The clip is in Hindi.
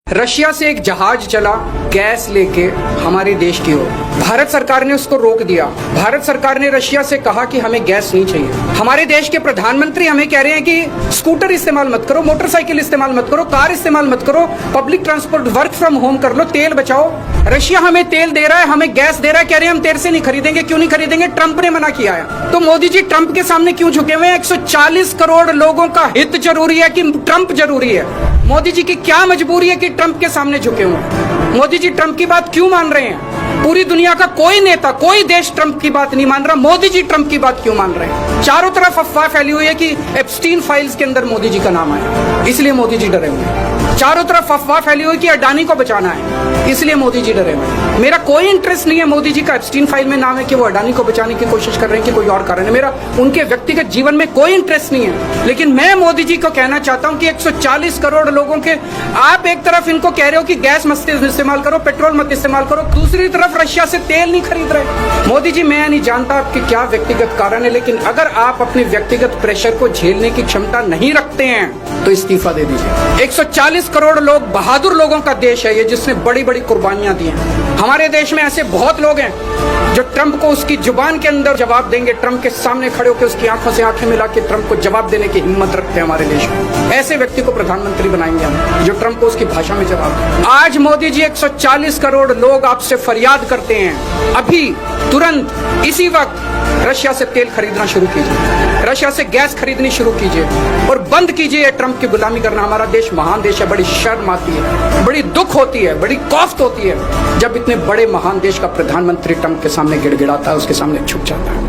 रशिया से एक जहाज चला गैस लेके हमारे देश की ओर। भारत सरकार ने उसको रोक दिया। भारत सरकार ने रशिया से कहा कि हमें गैस नहीं चाहिए। हमारे देश के प्रधानमंत्री हमें कह रहे हैं कि स्कूटर इस्तेमाल मत करो, मोटरसाइकिल इस्तेमाल मत करो, कार इस्तेमाल मत करो, public transport, work from home कर लो, तेल बचाओ। रशिया हमें तेल दे रहा है, हमें गैस दे रहा है, कह रहे हैं हम तेरे से नहीं खरीदेंगे। क्यों नहीं खरीदेंगे? ट्रंप ने मना किया है। तो मोदी जी ट्रंप के सामने क्यों झुके हुए हैं? 140 करोड़ लोगों का हित जरूरी है कि ट्रंप जरूरी है? मोदी जी की क्या मजबूरी है कि ट्रंप के सामने झुके हुए हैं? मोदी जी ट्रंप की बात क्यों मान रहे हैं? पूरी दुनिया का कोई नेता, कोई देश ट्रंप की बात नहीं मान रहा, मोदी जी ट्रंप की बात क्यों मान रहे हैं? चारों तरफ अफवाह फैली हुई है कि एप्स्टीन फाइल्स के अंदर मोदी जी का नाम आया, इसलिए मोदी जी डरे हुए हैं। चारों तरफ अफवाह फैली हुई कि अडानी को बचाना है, इसलिए मोदी जी डरे हुए हैं। मेरा कोई इंटरेस्ट नहीं है मोदी जी का एप्स्टीन फाइल में नाम है कि वो अडानी को बचाने की कोशिश कर रहे हैं कि कोई और कारण है। मेरा उनके व्यक्तिगत जीवन में कोई इंटरेस्ट नहीं है। लेकिन मैं मोदी जी को कहना चाहता हूं कि 140 करोड़ लोगों के, आप एक तरफ इनको कह रहे हो कि गैस मत इस्तेमाल करो, पेट्रोल मत इस्तेमाल करो, दूसरी तरफ रशिया से तेल नहीं खरीद रहे। मोदी जी, मैं नहीं जानता आपके क्या व्यक्तिगत कारण है, लेकिन अगर आप अपने व्यक्तिगत प्रेशर को झेलने की क्षमता नहीं रखते हैं तो इस्तीफा दे दीजिए। 140 करोड़ लोग, बहादुर लोगों का देश है ये, जिसने बड़ी बड़ी कुर्बानियां दी हैं। हमारे देश में ऐसे बहुत लोग हैं जो ट्रंप को उसकी जुबान के अंदर जवाब देंगे, ट्रंप के सामने खड़े होकर उसकी आंखों से आंखें मिला के ट्रंप को जवाब देने की हिम्मत रखते हैं हमारे देश में। ऐसे व्यक्ति को प्रधानमंत्री बनाएंगे हम, जो ट्रंप को उसकी भाषा में जवाब दें। आज मोदी जी, 140 करोड़ लोग आपसे फरियाद करते हैं, अभी तुरंत इसी वक्त रशिया से तेल खरीदना शुरू कीजिए, रशिया से गैस खरीदनी शुरू कीजिए और बंद कीजिए ट्रंप की गुलामी करना। हमारा देश महान देश है। बड़ी शर्म आती है, बड़ी दुख होती है, बड़ी कौफ्त होती है जब इतने बड़े महान देश का प्रधानमंत्री ट्रंप के सामने गिड़गिड़ाता है, उसके सामने झुक जाता है।